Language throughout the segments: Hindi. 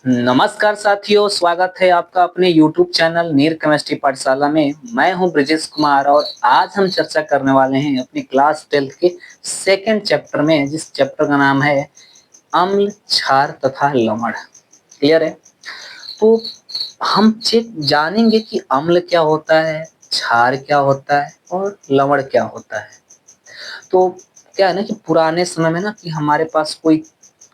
नमस्कार साथियों, स्वागत है आपका अपने YouTube चैनल नीर केमिस्ट्री पाठशाला में। मैं हूं ब्रिजेश कुमार और आज हम चर्चा करने वाले हैं अपनी क्लास 12 के सेकंड चैप्टर में, जिस चैप्टर का नाम है अम्ल, क्षार तथा लवण। क्लियर है? तो हम जानेंगे कि अम्ल क्या होता है, क्षार क्या होता है और लवण क्या होता है। तो क्या है ना कि पुराने समय में ना कि हमारे पास कोई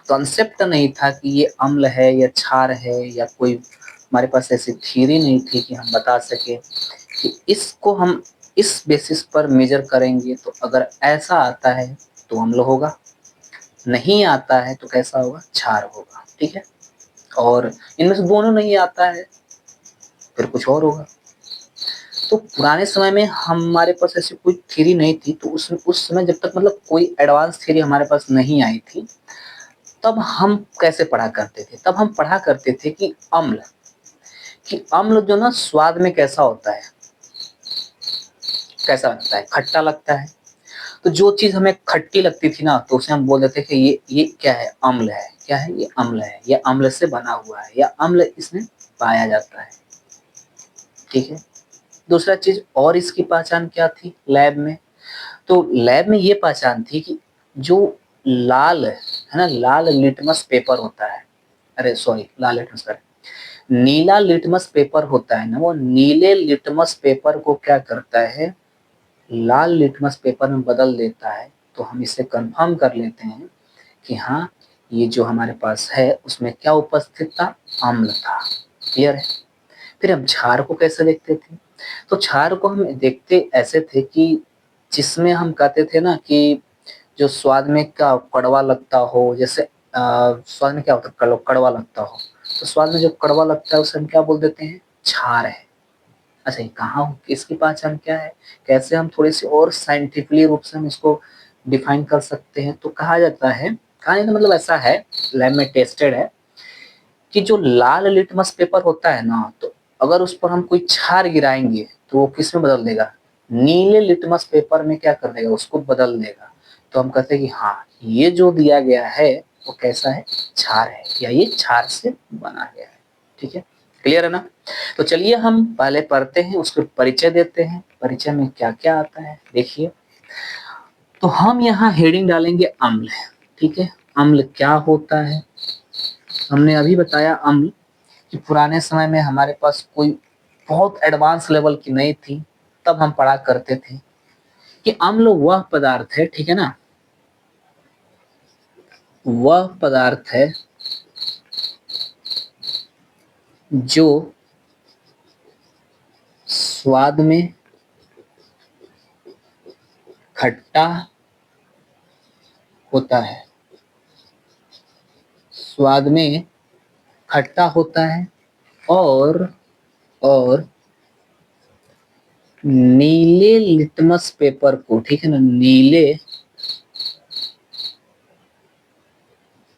कॉन्सेप्ट नहीं था कि ये अम्ल है या क्षार है, या कोई हमारे पास ऐसी थ्योरी नहीं थी कि हम बता सके कि इसको हम इस बेसिस पर मेजर करेंगे तो अगर ऐसा आता है तो अम्ल होगा, नहीं आता है तो कैसा होगा, क्षार होगा। ठीक है? और इनमें से दोनों नहीं आता है फिर कुछ और होगा। तो पुराने समय में हमारे पास ऐसी कोई थ्योरी नहीं थी, तो उस समय जब तक मतलब कोई एडवांस थ्योरी हमारे पास नहीं आई थी, तब हम कैसे पढ़ा करते थे? तब हम पढ़ा करते थे कि अम्ल जो ना स्वाद में कैसा होता है, कैसा लगता है, खट्टा लगता है। तो जो चीज हमें खट्टी लगती थी ना, तो उसे हम बोल देते कि ये क्या है, अम्ल है। क्या है ये? अम्ल है, ये अम्ल से बना हुआ है, या अम्ल इसमें पाया जाता है। ठीक है? दूसरा चीज और इसकी पहचान क्या थी लैब में? तो लैब में ये पहचान थी कि जो लाल है ना, लाल लिटमस पेपर होता है, अरे सॉरी, लाल लिटमस पेपर, नीला लिटमस पेपर होता है ना, वो नीले लिटमस पेपर को क्या करता है, लाल लिटमस पेपर में बदल देता है। तो हम इसे कंफर्म कर लेते हैं कि हाँ, ये जो हमारे पास है उसमें क्या उपस्थित था, अम्ल था। क्लियर है? फिर हम क्षार को कैसे देखते थे? तो क्षार को हम देखते ऐसे थे कि जिसमें हम कहते थे ना कि जो स्वाद में क्या कड़वा लगता हो, जैसे स्वाद में क्या होता है, कड़वा लगता हो, तो स्वाद में जो कड़वा लगता है उसे हम क्या बोल देते हैं, क्षार है। अच्छा, ये कहाँ हो, इसकी पहचान क्या है, कैसे हम थोड़ी सी और साइंटिफिकली रूप से हम इसको डिफाइन कर सकते हैं? तो कहा जाता है, कहा तो मतलब ऐसा है, लैब में टेस्टेड है कि जो लाल लिटमस पेपर होता है ना, तो अगर उस पर हम कोई क्षार गिराएंगे तो वो किस में बदल देगा, नीले लिटमस पेपर में क्या कर देगा, उसको बदल देगा। तो हम कहते हैं कि हाँ, ये जो दिया गया है वो कैसा है, क्षार है, या ये क्षार से बना गया है। ठीक है? क्लियर है ना? तो चलिए हम पहले पढ़ते हैं, उसको परिचय देते हैं, परिचय में क्या क्या आता है देखिए। तो हम यहाँ हेडिंग डालेंगे अम्ल। ठीक है? अम्ल क्या होता है? हमने अभी बताया अम्ल कि पुराने समय में हमारे पास कोई बहुत एडवांस लेवल की नहीं थी, तब हम पढ़ा करते थे कि अम्ल वह पदार्थ है, ठीक है ना, वह पदार्थ है जो स्वाद में खट्टा होता है, स्वाद में खट्टा होता है, और नीले लिटमस पेपर को, ठीक है ना, नीले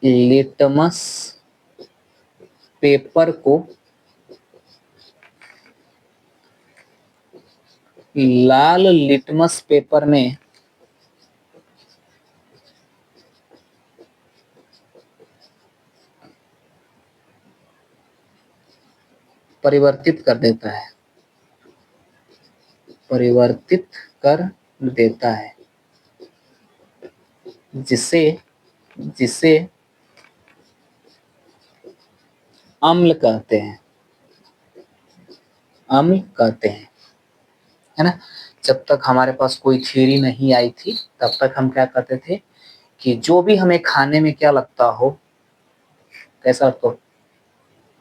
लिटमस पेपर को लाल लिटमस पेपर में परिवर्तित कर देता है, परिवर्तित कर देता है, जिसे जिसे अम्ल कहते हैं, अम्ल कहते हैं। है ना? जब तक हमारे पास कोई थ्योरी नहीं आई थी, तब तक हम क्या कहते थे कि जो भी हमें खाने में क्या लगता हो, कैसा लगता हो,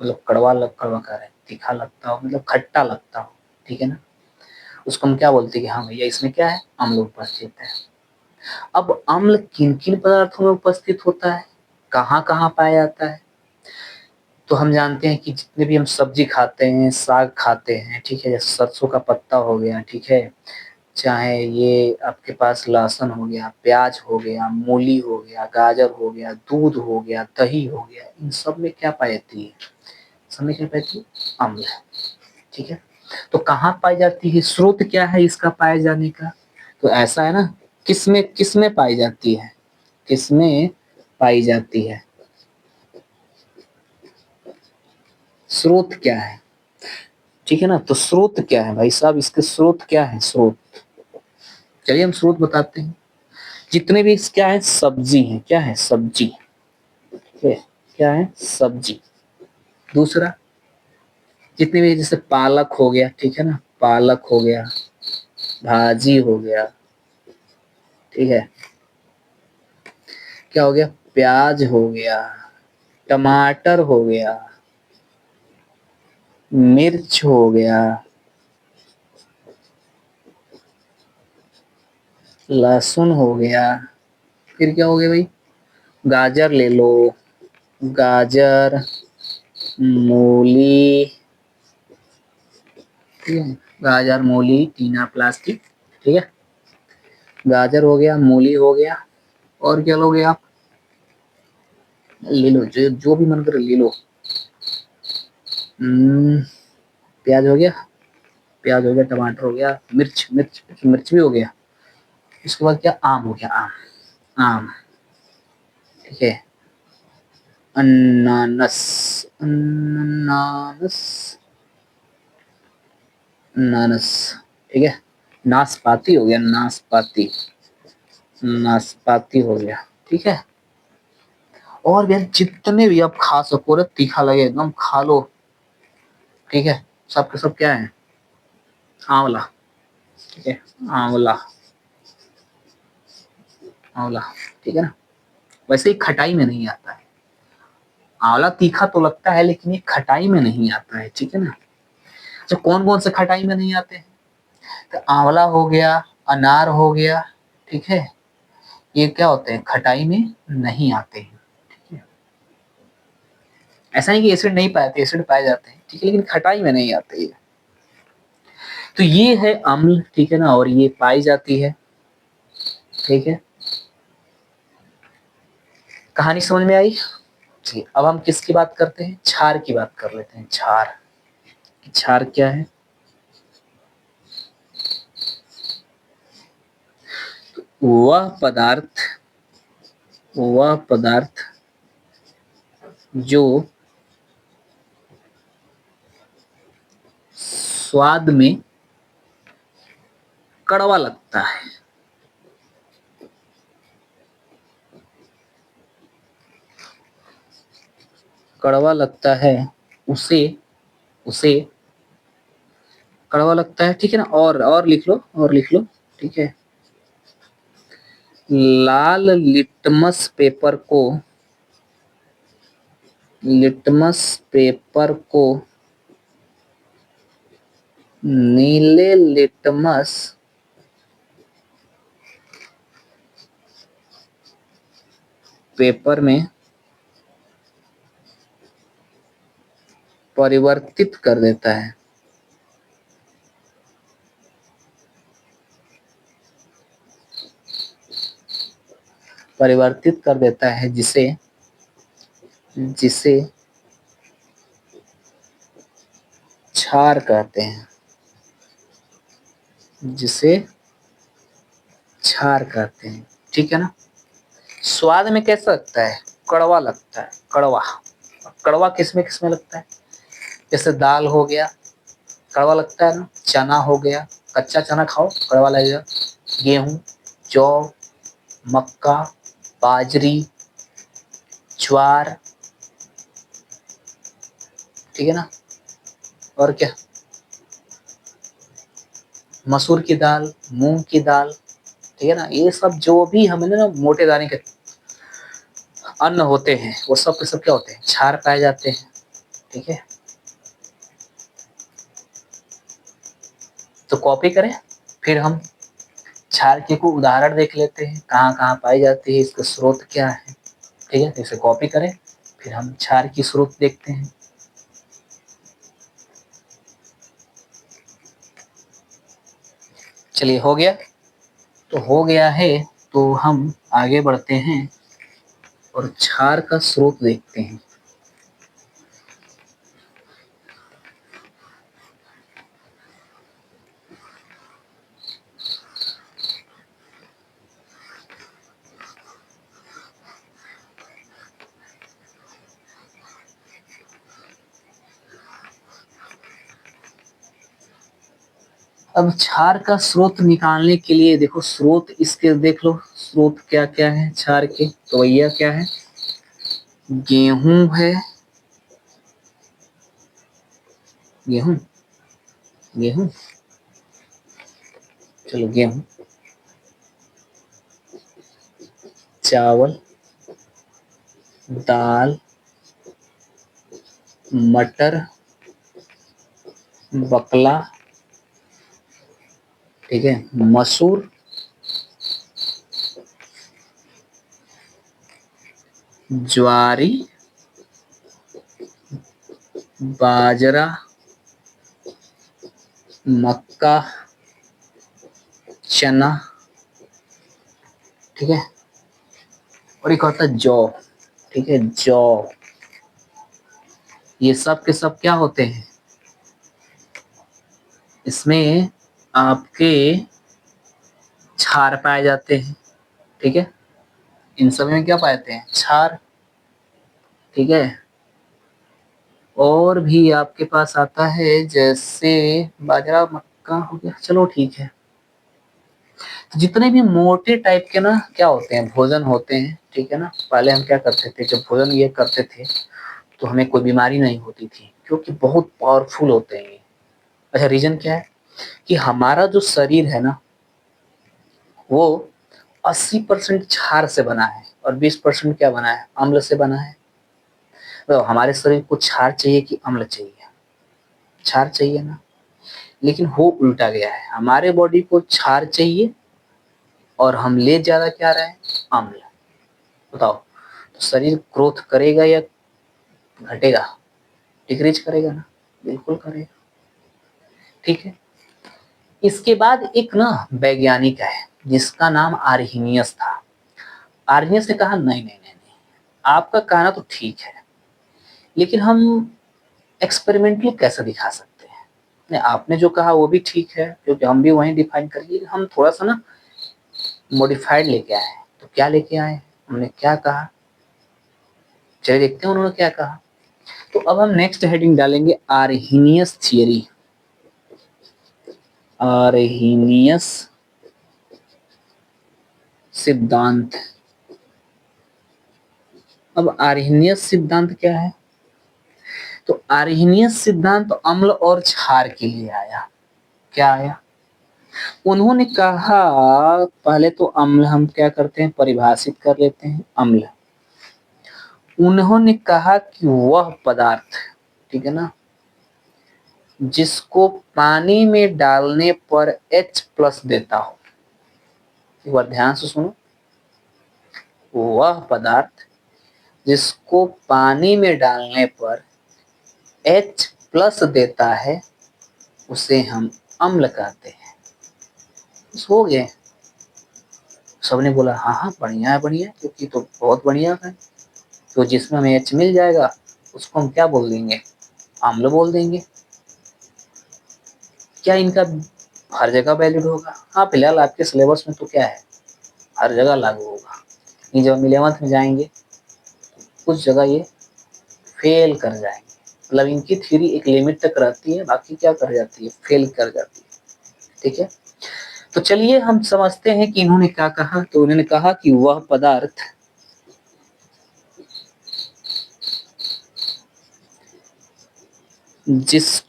मतलब कड़वा कह रहे हैं, तीखा लगता हो, मतलब खट्टा लगता हो, ठीक है ना, उसको हम क्या बोलते हैं कि हाँ भैया, इसमें क्या है, अम्ल उपस्थित है। अब अम्ल किन किन पदार्थों में उपस्थित होता है, कहाँ कहाँ पाया जाता है? तो हम जानते हैं कि जितने भी हम सब्जी खाते हैं, साग खाते हैं, ठीक है, जैसे सरसों का पत्ता हो गया, ठीक है, चाहे ये आपके पास लहसुन हो गया, प्याज हो गया, मूली हो गया, गाजर हो गया, दूध हो गया, दही हो गया, इन सब में क्या पाई जाती है, सब में क्या पाई जाती है, अम्ल। ठीक है? तो कहाँ पाई जाती है, स्रोत क्या है इसका पाए जाने का? तो ऐसा है ना, किसमें किसमें पाई जाती है, किसमें पाई जाती है, स्रोत क्या है, ठीक है ना। तो स्रोत क्या है भाई साहब, इसके स्रोत क्या है, स्रोत, चलिए हम स्रोत बताते हैं। जितने भी क्या है, सब्जी है, क्या है, सब्जी, ठीक है, क्या है, सब्जी। दूसरा, जितने भी जैसे पालक हो गया, ठीक है ना, पालक हो गया, भाजी हो गया, ठीक है, क्या हो गया, प्याज हो गया, टमाटर हो गया, मिर्च हो गया, लहसुन हो गया, फिर क्या हो गया भाई, गाजर ले लो, गाजर, मूली, ठीक है, गाजर, मूली, टीना प्लास्टिक, ठीक है, गाजर हो गया, मूली हो गया, और क्या लोगे आप, ले लो, जो जो भी मन करे ले लो। प्याज हो गया, प्याज हो गया, टमाटर हो गया, मिर्च, मिर्च, मिर्च भी हो गया। इसके बाद क्या, आम हो गया, आम, आम, ठीक है, अनानस, अनानस, अनानस, ठीक है, नाशपाती हो गया, नाशपाती, नाशपाती हो गया, ठीक है। और भी जितने भी आप खा सको, रे तीखा लगे एकदम खा लो, ठीक है, सब के सब क्या है, आंवला, ठीक है, आंवला, आंवला, ठीक है ना। वैसे ही खटाई में नहीं आता है, आंवला तीखा तो लगता है लेकिन ये खटाई में नहीं आता है, ठीक है ना। तो कौन कौन से खटाई में नहीं आते हैं, तो आंवला हो गया, अनार हो गया, ठीक है, ये क्या होते हैं, खटाई में नहीं आते हैं, ठीक है। ऐसा नहीं कि एसिड नहीं पाए, एसिड पाए जाते हैं, ठीक है, लेकिन खटाई में नहीं आते ये। तो ये है अम्ल, ठीक है ना, और ये पाई जाती है, ठीक है। कहानी समझ में आई। जी, अब हम किसकी बात करते हैं, क्षार की बात कर लेते हैं। क्षार, क्षार क्या है, वह पदार्थ, वह पदार्थ जो स्वाद में कड़वा लगता है, कड़वा लगता है, उसे, उसे कड़वा लगता है, ठीक है ना। और लिख लो, और लिख लो, ठीक है, लाल लिटमस पेपर को, लिटमस पेपर को नीले लिटमस पेपर में परिवर्तित कर देता है, परिवर्तित कर देता है, जिसे, जिसे क्षार कहते हैं, जिसे क्षार कहते हैं, ठीक है ना। स्वाद में कैसा लगता है, कड़वा लगता है, कड़वा, कड़वा किसमें किसमें लगता है, जैसे दाल हो गया, कड़वा लगता है ना, चना हो गया, कच्चा चना खाओ कड़वा लगेगा, गेहूं, जौ, मक्का, बाजरी, ज्वार, ठीक है ना, और क्या, मसूर की दाल, मूंग की दाल, ठीक है ना, ये सब जो भी हमें ना मोटे दाने के अन्न होते हैं, वो सब के सब क्या होते हैं, क्षार पाए जाते हैं, ठीक है। तो कॉपी करें, फिर हम क्षार के को उदाहरण देख लेते हैं, कहाँ कहाँ पाई जाती है, इसका स्रोत क्या है, ठीक है। तो इसे कॉपी करें, फिर हम क्षार की स्रोत देखते हैं। चलिए हो गया, तो हो गया है, तो हम आगे बढ़ते हैं और क्षार का स्रोत देखते हैं। अब क्षार का स्रोत निकालने के लिए देखो, स्रोत इसके देख लो, स्रोत क्या क्या है क्षार के, तो भैया क्या है, गेहूं है, गेहूं, गेहूं, चलो गेहूं, चावल, दाल, मटर, बकला, ठीक है, मसूर, ज्वारी, बाजरा, मक्का, चना, ठीक है, और एक होता है जौ, ठीक है, जौ। ये सब के सब क्या होते हैं, इसमें आपके क्षार पाए जाते हैं, ठीक है, इन सब में क्या पाते हैं, क्षार, ठीक है। और भी आपके पास आता है जैसे बाजरा, मक्का हो गया, चलो ठीक है। तो जितने भी मोटे टाइप के ना क्या होते हैं, भोजन होते हैं, ठीक है ना। पहले हम क्या करते थे, जब भोजन ये करते थे तो हमें कोई बीमारी नहीं होती थी, क्योंकि बहुत पावरफुल होते हैं ये। अच्छा, रीजन क्या है कि हमारा जो शरीर है ना, वो 80% क्षार से बना है और 20% क्या बना है, अम्ल से बना है। तो हमारे शरीर को क्षार चाहिए कि अम्ल चाहिए, क्षार चाहिए ना। लेकिन हो उल्टा गया है, हमारे बॉडी को क्षार चाहिए और हम ले ज्यादा क्या रहे हैं, अम्ल। बताओ, तो शरीर ग्रोथ करेगा या घटेगा, डिक्रीज करेगा ना, बिल्कुल करेगा, ठीक है। इसके बाद एक ना वैज्ञानिक है जिसका नाम आर्हीनियस था। आर्हीनियस ने कहा नहीं नहीं नहीं नहीं, आपका कहना तो ठीक है, लेकिन हम एक्सपेरिमेंटली कैसे दिखा सकते हैं। नहीं, आपने जो कहा वो भी ठीक है, क्योंकि हम भी वही डिफाइन करेंगे, हम थोड़ा सा ना मॉडिफाइड लेके आए हैं। तो क्या लेके आए, हमने क्या कहा, चलिए देखते हैं उन्होंने क्या कहा। तो अब हम नेक्स्ट हेडिंग डालेंगे आर्हीनियस थियरी, आर्हीनियस सिद्धांत। अब आर्हीनियस सिद्धांत क्या है, तो आर्हीनियस सिद्धांत तो अम्ल और क्षार के लिए आया। क्या आया, उन्होंने कहा, पहले तो अम्ल हम क्या करते हैं, परिभाषित कर लेते हैं अम्ल। उन्होंने कहा कि वह पदार्थ, ठीक है ना, जिसको पानी में डालने पर H+ देता हो। एक बार ध्यान से सुनो, वह पदार्थ जिसको पानी में डालने पर H+ देता है उसे हम अम्ल कहते हैं। हो गए, सबने बोला हाँ हाँ बढ़िया है बढ़िया है, क्योंकि तो बहुत बढ़िया है। तो जिसमें हमें H मिल जाएगा उसको हम क्या बोल देंगे, अम्ल बोल देंगे। क्या इनका हर जगह वैलिड होगा, हाँ फिलहाल आपके सिलेबस में तो क्या है, हर जगह लागू होगा। ये जब हम 11th में जाएंगे कुछ जगह ये फेल कर जाएंगे, मतलब इनकी थ्योरी एक लिमिट तक रहती है, बाकी क्या कर जाती है, फेल कर जाती है, ठीक है। तो चलिए हम समझते हैं कि इन्होंने क्या कहा। तो उन्होंने कहा कि वह पदार्थ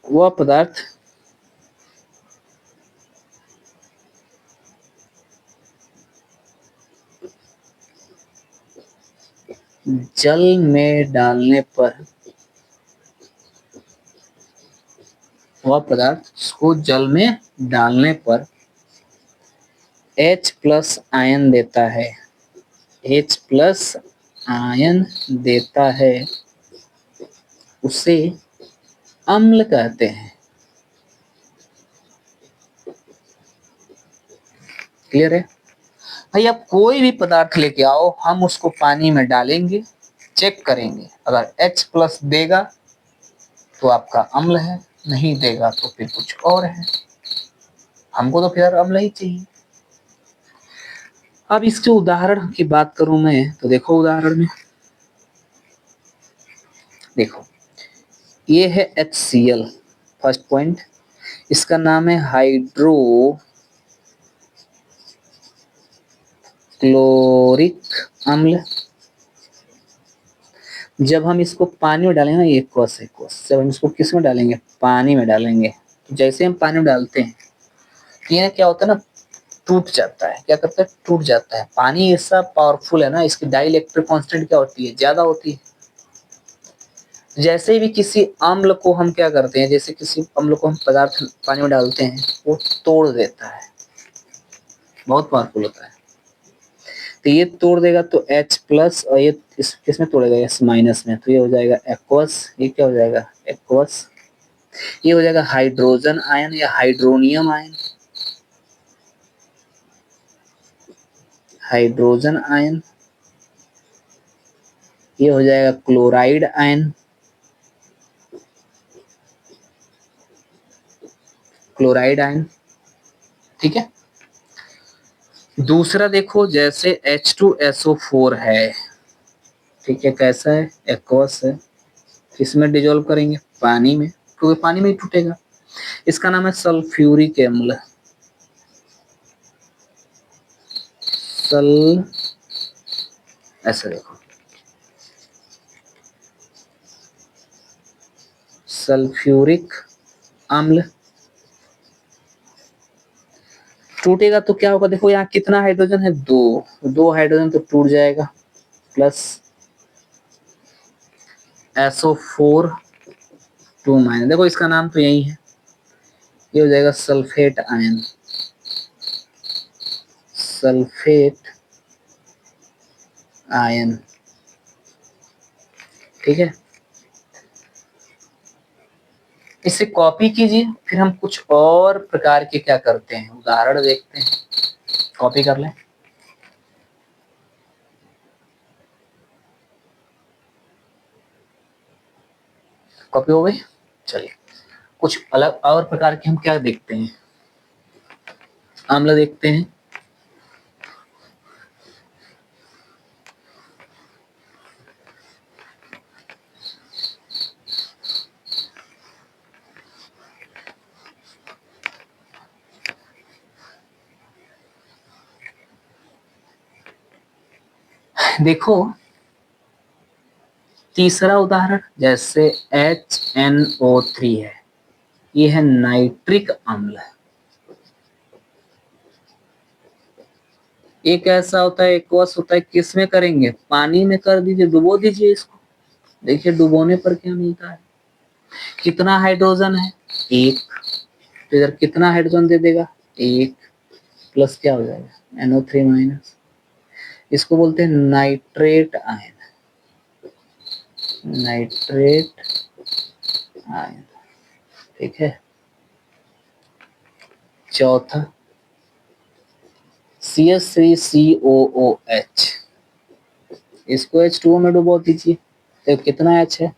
वह पदार्थ जल में डालने पर, वह पदार्थ जिसको जल में डालने पर H+ आयन देता है, H+ आयन देता है, उसे अम्ल कहते हैं। क्लियर है भाई। आप कोई भी पदार्थ लेके आओ, हम उसको पानी में डालेंगे, चेक करेंगे, अगर H+ देगा तो आपका अम्ल है, नहीं देगा तो फिर कुछ और है। हमको तो फिर अम्ल ही चाहिए। अब इसके उदाहरण की बात करूं मैं, तो देखो उदाहरण में, देखो ये है HCl, फर्स्ट पॉइंट, इसका नाम है हाइड्रो क्लोरिक अम्ल। जब हम इसको पानी में डालेंगे ना, एक्वस जब हम इसको किस में डालेंगे, पानी में डालेंगे, तो जैसे हम पानी में डालते हैं तो ये क्या होता है ना, टूट जाता है। क्या करता है, टूट जाता है। पानी ऐसा पावरफुल है ना, इसकी डाइलेक्ट्रिक कांस्टेंट क्या होती है, ज्यादा होती है। जैसे भी किसी अम्ल को हम क्या करते हैं, जैसे किसी अम्ल को हम पदार्थ पानी में डालते हैं, वो तोड़ देता है, बहुत पावरफुल होता है। तो ये तोड़ देगा तो H प्लस, और ये इस किसमें तोड़ेगा, S माइनस में, तो ये हो जाएगा एक्वस। ये क्या हो जाएगा, एक्वस। ये हो जाएगा हाइड्रोजन आयन या हाइड्रोनियम आयन, हाइड्रोजन आयन। ये हो जाएगा क्लोराइड आयन, क्लोराइड आयन। ठीक है। दूसरा देखो, जैसे H2SO4 है, ठीक है, कैसा है, एक्वस है। किसमें डिजोल्व करेंगे, पानी में, क्योंकि पानी में ही टूटेगा। इसका नाम है सल्फ्यूरिक अम्ल, सल, ऐसे देखो, सल्फ्यूरिक अम्ल। टूटेगा तो क्या होगा, देखो यहाँ कितना हाइड्रोजन है, दो हाइड्रोजन तो टूट जाएगा, प्लस SO4 2 माइनस। देखो इसका नाम तो यही है, ये हो जाएगा सल्फेट आयन, सल्फेट आयन। ठीक है, इसे कॉपी कीजिए, फिर हम कुछ और प्रकार के क्या करते हैं, उदाहरण देखते हैं। कॉपी कर लें, कॉपी हो गई। चलिए कुछ अलग और प्रकार के हम क्या देखते हैं, अम्ल देखते हैं। देखो तीसरा उदाहरण, जैसे HNO3 है, ये है नाइट्रिक अम्ल। ये कैसा होता है, एक्वस होता है। किस में करेंगे, पानी में कर दीजिए, डुबो दीजिए इसको। देखिए डुबोने पर क्या मिलता है, कितना हाइड्रोजन है, एक। तो इधर कितना हाइड्रोजन दे देगा, एक, प्लस क्या हो जाएगा, NO3 माइनस। इसको बोलते हैं नाइट्रेट आयन, नाइट्रेट आयन। ठीक है। चौथा CH3COOH, इसको H2O में डुबो दीजिए, तो कितना H है,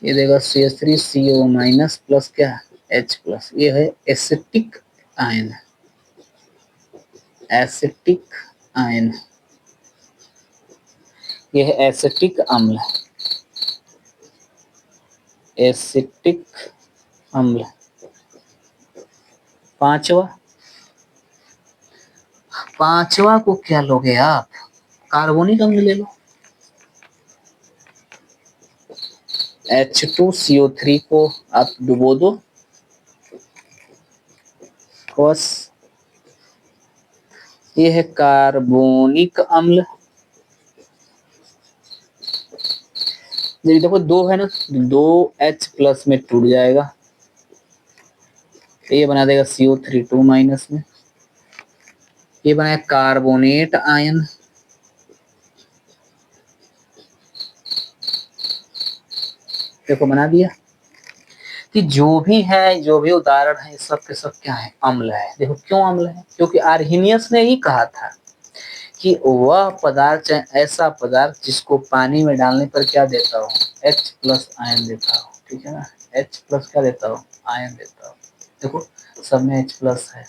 ये देगा CH3CO माइनस प्लस क्या, H प्लस। ये है एसिटिक आयन, एसिटिक आयन। ये है एसिटिक अम्ल, एसिटिक अम्ल। पांचवा को क्या लोगे आप, कार्बोनिक अम्ल ले लो। H2CO3 को आप डुबो दो, बस। ये है कार्बोनिक अम्ल। देखो दो है ना, दो H प्लस में टूट जाएगा, ये बना देगा CO3 2 माइनस में। ये बनाया कार्बोनेट आयन, देखो बना दिया। कि जो भी है, जो भी उदाहरण है, सब के सब क्या है, अम्ल है। देखो क्यों अम्ल है, क्योंकि आर्हेनियस ने ही कहा था कि वह पदार्थ, ऐसा पदार्थ जिसको पानी में डालने पर क्या देता हो, H प्लस आयन देता हो। ठीक है ना, H प्लस क्या देता हो, आयन देता हो। देखो सब में H प्लस है,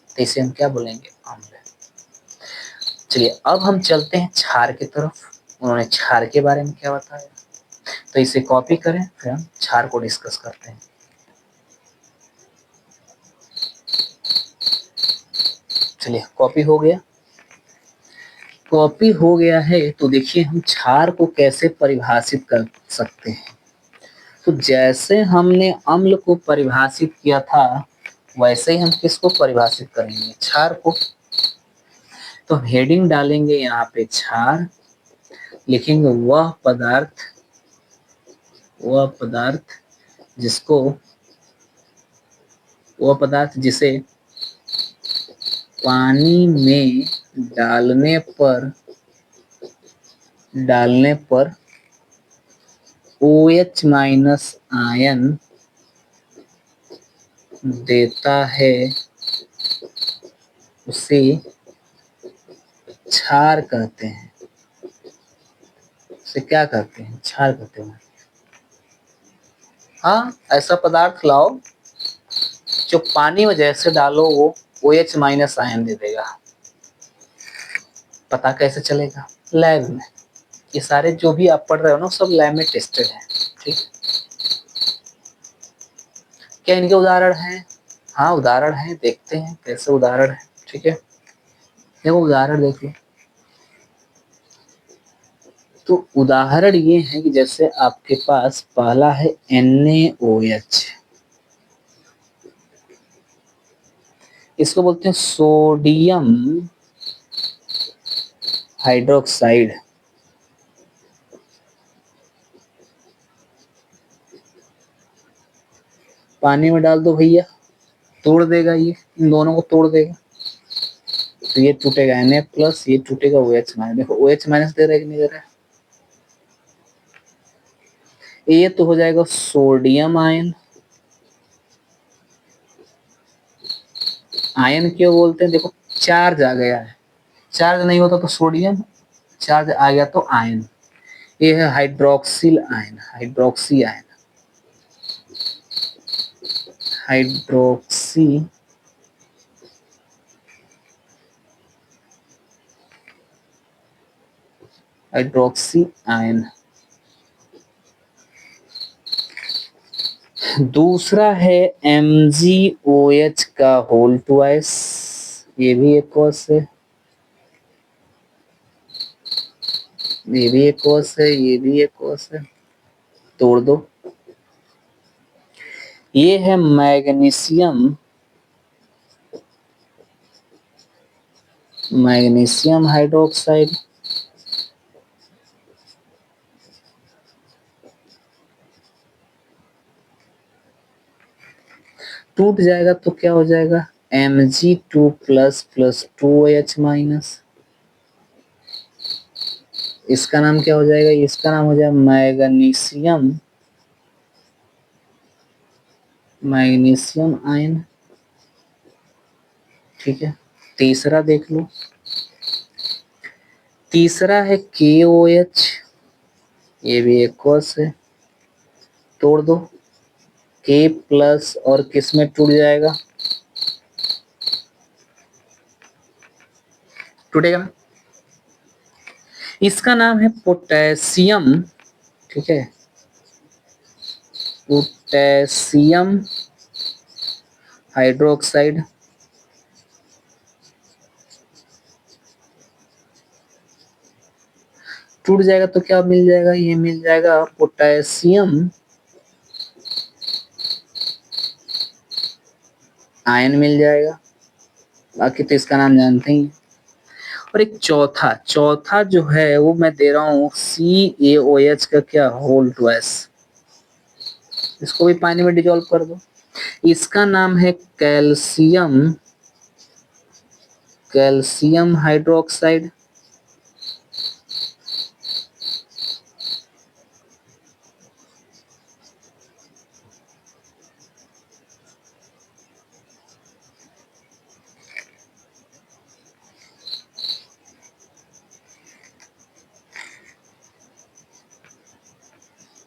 तो इसे हम क्या बोलेंगे, अम्ल। चलिए अब हम चलते हैं क्षार की तरफ। उन्होंने क्षार के बारे में क्या बताया, तो इसे कॉपी करें, फिर हम क्षार को डिस्कस करते हैं। चलिए कॉपी हो गया, कॉपी हो गया है। तो देखिए हम क्षार को कैसे परिभाषित कर सकते हैं। तो जैसे हमने अम्ल को परिभाषित किया था वैसे ही हम किसको परिभाषित करेंगे, क्षार को। तो हेडिंग डालेंगे यहाँ पे क्षार, लिखेंगे वह पदार्थ जिसे पानी में डालने पर OH माइनस आयन देता है उसे क्षार कहते हैं। उसे क्या कहते हैं, क्षार कहते हैं। हाँ, ऐसा पदार्थ लाओ जो पानी में जैसे डालो वो OH माइनस आयन दे देगा। पता कैसे चलेगा, लैब में। ये सारे जो भी आप पढ़ रहे हो ना सब लैब में टेस्टेड है। ठीक, क्या इनके उदाहरण हैं? हाँ उदाहरण हैं, देखते हैं कैसे उदाहरण है। ठीक है, देखो उदाहरण देख लो। तो उदाहरण ये है कि जैसे आपके पास पहला है NaOH, इसको बोलते हैं सोडियम हाइड्रोक्साइड। पानी में डाल दो भैया, तोड़ देगा, ये इन दोनों को तोड़ देगा। तो ये टूटेगा Na प्लस, ये टूटेगा OH माइनस। देखो OH माइनस दे रहा है कि नहीं दे रहा है। ये तो हो जाएगा सोडियम आयन। आयन क्यों बोलते हैं, देखो चार्ज आ गया है, चार्ज नहीं होता तो सोडियम, चार्ज आ गया तो आयन। ये है hydroxyl ion, hydroxy ion, hydroxy ion. दूसरा है MgOH का होल ट्वाइस, ये भी एक कोस है, ये भी एक कोस है, ये भी एक कोस है, तोड़ दो। ये है मैग्नीशियम हाइड्रोक्साइड। टूट जाएगा तो क्या हो जाएगा, Mg2 plus plus 2OH minus. इसका नाम क्या हो जाएगा, इसका नाम हो जाएगा मैग्नीशियम आयन। ठीक है, तीसरा देख लो। तीसरा है KOH, ये भी एक कोस है, तोड़ दो। K प्लस और किस में टूट जाएगा, टूटेगा ना। इसका नाम है पोटेशियम। ठीक है, पोटेशियम हाइड्रोक्साइड। टूट जाएगा तो क्या मिल जाएगा, ये मिल जाएगा पोटेशियम आयन मिल जाएगा। बाकी तो इसका नाम जानते ही। और एक चौथा जो है वो मैं दे रहा हूँ CaOH का क्या, होल ट्वाइस। इसको भी पानी में डिजोल्व कर दो। इसका नाम है कैल्शियम हाइड्रोक्साइड।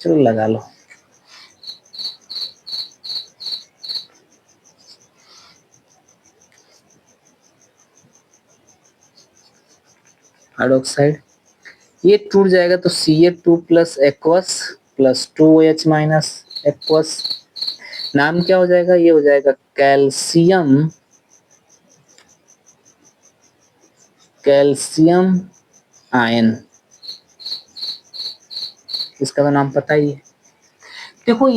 चलो लगा लो। हाइड्रोक्साइड ये टूट जाएगा तो Ca2 plus aqueous plus 2OH minus aqueous. नाम क्या हो जाएगा, ये हो जाएगा कैल्शियम कैल्शियम आयन, इसका तो नाम पता ही है। देखो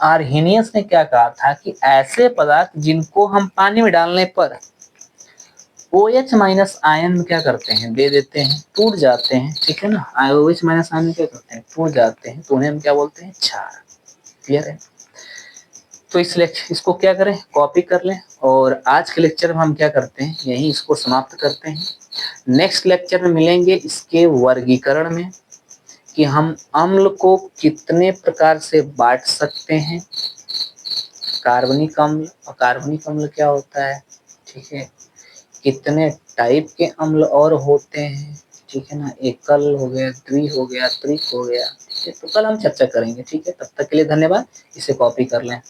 आर्हेनियस ने क्या कहा था कि ऐसे पदार्थ जिनको हम पानी में डालने पर OH माइनस आयन क्या करते हैं, दे देते हैं, टूट जाते हैं, ठीक है ना। OH माइनस आयन क्या करते हैं, टूट जाते हैं, तो उन्हें हम क्या बोलते हैं, क्षार। क्लियर है। तो इसको क्या करें, कॉपी कर लें, और आज के लेक्चर में हम क्या करते हैं, यही इसको समाप्त करते हैं। नेक्स्ट लेक्चर में मिलेंगे इसके वर्गीकरण में, कि हम अम्ल को कितने प्रकार से बांट सकते हैं, कार्बनिक अम्ल, और कार्बनिक अम्ल क्या होता है, ठीक है, कितने टाइप के अम्ल और होते हैं, ठीक है ना, एकल हो गया, द्वि हो गया, त्रिक हो गया, ठीक है। तो कल हम चर्चा करेंगे, ठीक है। तब तक के लिए धन्यवाद, इसे कॉपी कर लें।